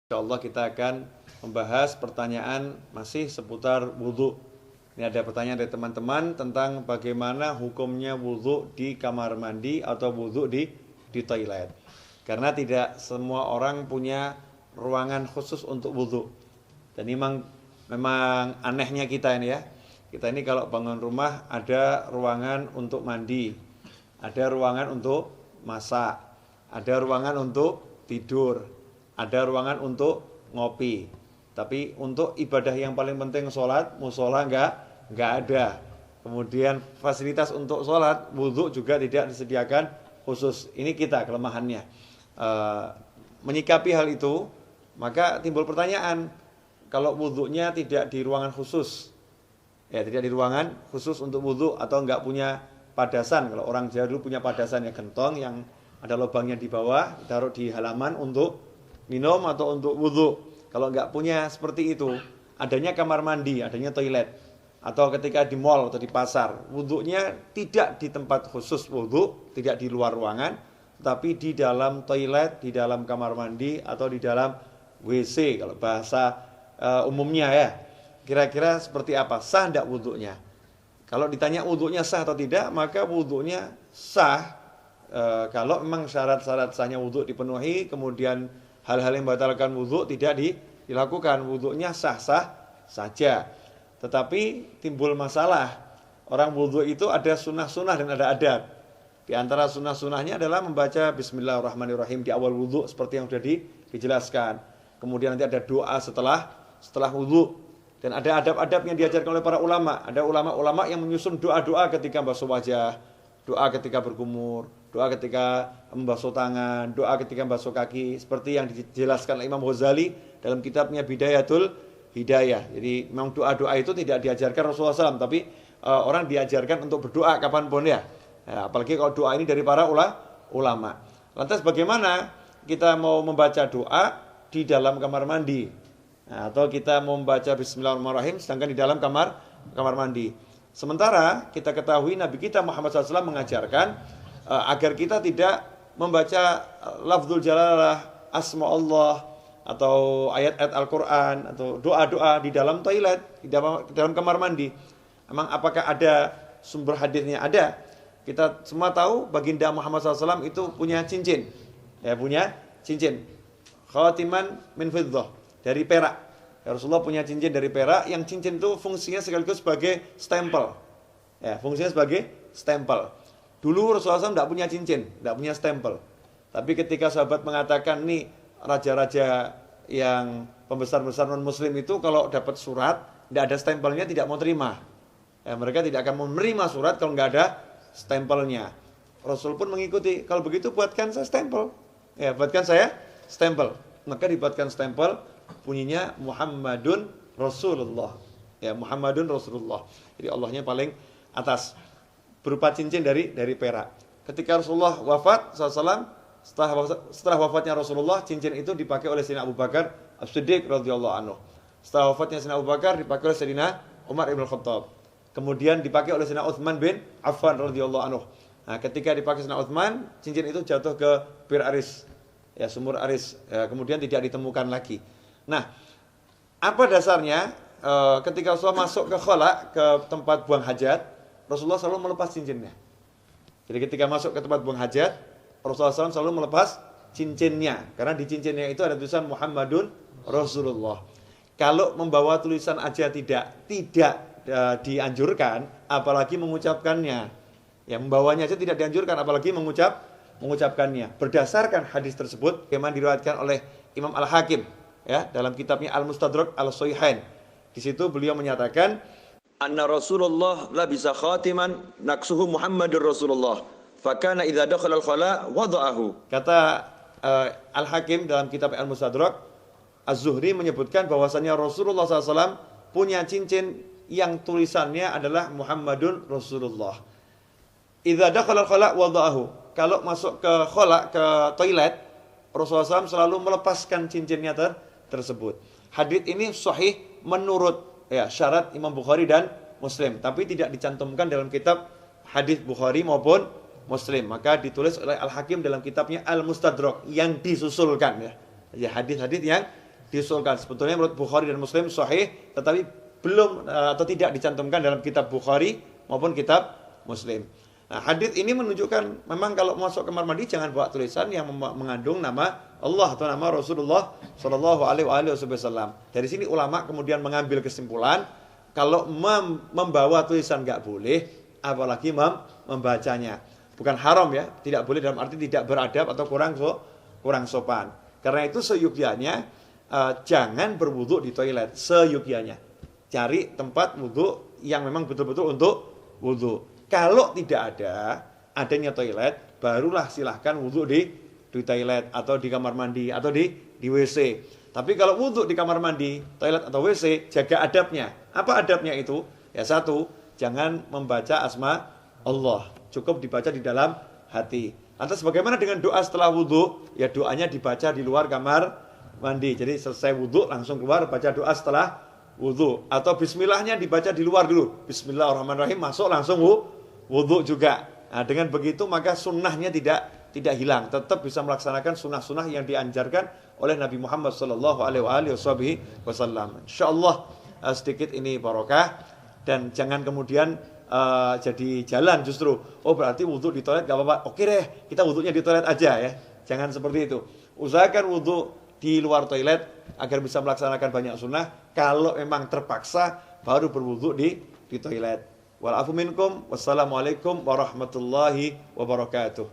Insyaallah kita akan membahas pertanyaan masih seputar wudhu. Ini ada pertanyaan dari teman-teman tentang bagaimana hukumnya wudhu di kamar mandi atau wudhu di toilet. Karena tidak semua orang punya ruangan khusus untuk wudhu. Dan memang anehnya kita ini ya. Kita ini kalau bangun rumah ada ruangan untuk mandi, ada ruangan untuk masak, ada ruangan untuk tidur, ada ruangan untuk ngopi. Tapi untuk ibadah yang paling penting sholat, musola enggak ada. Kemudian fasilitas untuk sholat, wudhu juga tidak disediakan khusus. Ini kita kelemahannya. Menyikapi hal itu, maka timbul pertanyaan, kalau wudhunya tidak di ruangan khusus, ya tidak di ruangan khusus untuk wudhu atau enggak punya padasan. Kalau orang Jawa dulu punya padasan yang gentong, yang ada lubangnya di bawah, taruh di halaman untuk minum atau untuk wudhu. Kalau nggak punya seperti itu, adanya kamar mandi, adanya toilet, atau ketika di mall atau di pasar, wudhunya tidak di tempat khusus wudhu, tidak di luar ruangan, tapi di dalam toilet, di dalam kamar mandi, atau di dalam WC kalau bahasa umumnya ya. Kira-kira seperti apa? Sah tidak wudhunya? Kalau ditanya wudhunya sah atau tidak, maka wudhunya sah kalau memang syarat-syarat sahnya wudhu dipenuhi, kemudian hal-hal yang membatalkan wudhu tidak dilakukan, wudhunya sah-sah saja. Tetapi timbul masalah, orang wudhu itu ada sunnah-sunnah dan ada adab. Di antara sunnah-sunnahnya adalah membaca Bismillahirrahmanirrahim di awal wudhu seperti yang sudah dijelaskan. Kemudian nanti ada doa setelah wudhu. Dan ada adab-adab yang diajarkan oleh para ulama. Ada ulama-ulama yang menyusun doa-doa ketika basuh wajah, doa ketika berkumur, doa ketika membasuh tangan, doa ketika membasuh kaki, seperti yang dijelaskan oleh Imam Ghazali dalam kitabnya Bidayatul Hidayah. Jadi memang doa-doa itu tidak diajarkan Rasulullah SAW, tapi orang diajarkan untuk berdoa kapanpun ya. Apalagi kalau doa ini dari para ulama. Lantas bagaimana kita mau membaca doa di dalam kamar mandi? Atau kita mau membaca Bismillahirrahmanirrahim sedangkan di dalam kamar mandi. Sementara kita ketahui Nabi kita Muhammad SAW mengajarkan agar kita tidak membaca lafzul jalalah, asma Allah, atau ayat-ayat Al-Quran, atau doa-doa di dalam toilet, di dalam kamar mandi. Emang apakah ada sumber hadisnya? Ada. Kita semua tahu baginda Muhammad SAW itu punya cincin. Ya, punya cincin. Khatiman min fiddah, dari perak. Ya, Rasulullah punya cincin dari perak, yang cincin itu fungsinya sekaligus sebagai stempel. Ya, fungsinya sebagai stempel. Dulu Rasulullah SAW tidak punya cincin, tidak punya stempel. Tapi ketika sahabat mengatakan, nih raja-raja yang pembesar-besar non-muslim itu kalau dapat surat, tidak ada stempelnya tidak mau terima. Ya, mereka tidak akan menerima surat kalau nggak ada stempelnya. Rasul pun mengikuti, kalau begitu buatkan saya stempel. Ya, buatkan saya stempel. Maka dibuatkan stempel, bunyinya Muhammadun Rasulullah. Ya, Muhammadun Rasulullah. Jadi Allahnya paling atas, berupa cincin dari perak. Ketika Rasulullah wafat SAW, setelah wafatnya Rasulullah, cincin itu dipakai oleh Sayyidina Abu Bakar As-Siddiq radhiyallahu anhu. Setelah wafatnya Sayyidina Abu Bakar, dipakai oleh Sayyidina Umar ibn Khattab. Kemudian dipakai oleh Sayyidina Utsman bin Affan radhiyallahu anhu. Nah, ketika dipakai Sayyidina Utsman, cincin itu jatuh ke Bir Aris, ya, sumur Aris. Ya, kemudian tidak ditemukan lagi. Nah, apa dasarnya? Ketika Rasulullah masuk ke khala, ke tempat buang hajat, Rasulullah selalu melepas cincinnya. Jadi ketika masuk ke tempat buang hajat, Rasulullah SAW selalu melepas cincinnya. Karena di cincinnya itu ada tulisan Muhammadun Rasulullah. Kalau membawa tulisan aja tidak dianjurkan, apalagi mengucapkannya. Ya, membawanya aja tidak dianjurkan, apalagi mengucapkannya. Berdasarkan hadis tersebut, yang diriwayatkan oleh Imam Al-Hakim, ya, dalam kitabnya Al-Mustadrak Al-Sahihain. Di situ beliau menyatakan, anna Rasulullah labisa khatiman naksuhu Muhammadur Rasulullah. Fakana idza dakhala al-khala wada'ahu. Kata Al-Hakim dalam kitab Al-Mustadrak, Az-Zuhri menyebutkan bahwasanya Rasulullah SAW punya cincin yang tulisannya adalah Muhammadun Rasulullah. Idza dakhala al-khala wada'ahu. Kalau masuk ke khala, ke toilet, Rasulullah SAW selalu melepaskan cincinnya tersebut. Hadits ini sahih menurut syarat Imam Bukhari dan Muslim, tapi tidak dicantumkan dalam kitab hadis Bukhari maupun Muslim. Maka ditulis oleh Al-Hakim dalam kitabnya Al-Mustadrak yang disusulkan, ya hadis-hadis yang diusulkan. Sebetulnya menurut Bukhari dan Muslim sahih, tetapi belum atau tidak dicantumkan dalam kitab Bukhari maupun kitab Muslim. Nah, hadis ini menunjukkan memang kalau masuk kamar mandi jangan bawa tulisan yang mengandung nama Allah atau nama Rasulullah Shallallahu Alaihi Wasallam. Dari sini ulama kemudian mengambil kesimpulan kalau membawa tulisan nggak boleh, apalagi membacanya. Bukan haram ya, tidak boleh dalam arti tidak beradab atau kurang sopan. Karena itu seyukyanya jangan berwudu di toilet, seyukyanya. Cari tempat wudu yang memang betul-betul untuk wudu. Kalau tidak adanya toilet, barulah silahkan wudu di toilet atau di kamar mandi atau di WC. Tapi kalau wudu di kamar mandi, toilet atau WC, jaga adabnya. Apa adabnya itu? Ya satu, jangan membaca asma Allah. Cukup dibaca di dalam hati. Lantas bagaimana dengan doa setelah wudu? Ya doanya dibaca di luar kamar mandi. Jadi selesai wudu langsung keluar baca doa setelah wudu. Atau bismillahnya dibaca di luar dulu. Bismillahirrahmanirrahim, masuk langsung wudu juga. Nah, dengan begitu maka sunnahnya tidak hilang, tetap bisa melaksanakan sunnah-sunnah yang dianjarkan oleh Nabi Muhammad Sallallahu Alaihi Wasallam. Insyaallah sedikit ini barokah dan jangan kemudian jadi jalan justru. Oh berarti wudu di toilet gak apa-apa. Oke deh, kita wudunya di toilet aja ya. Jangan seperti itu. Usahakan wudu di luar toilet agar bisa melaksanakan banyak sunnah. Kalau memang terpaksa baru berwudu di toilet. Wal afu minkum. Wassalamualaikum warahmatullahi wabarakatuh.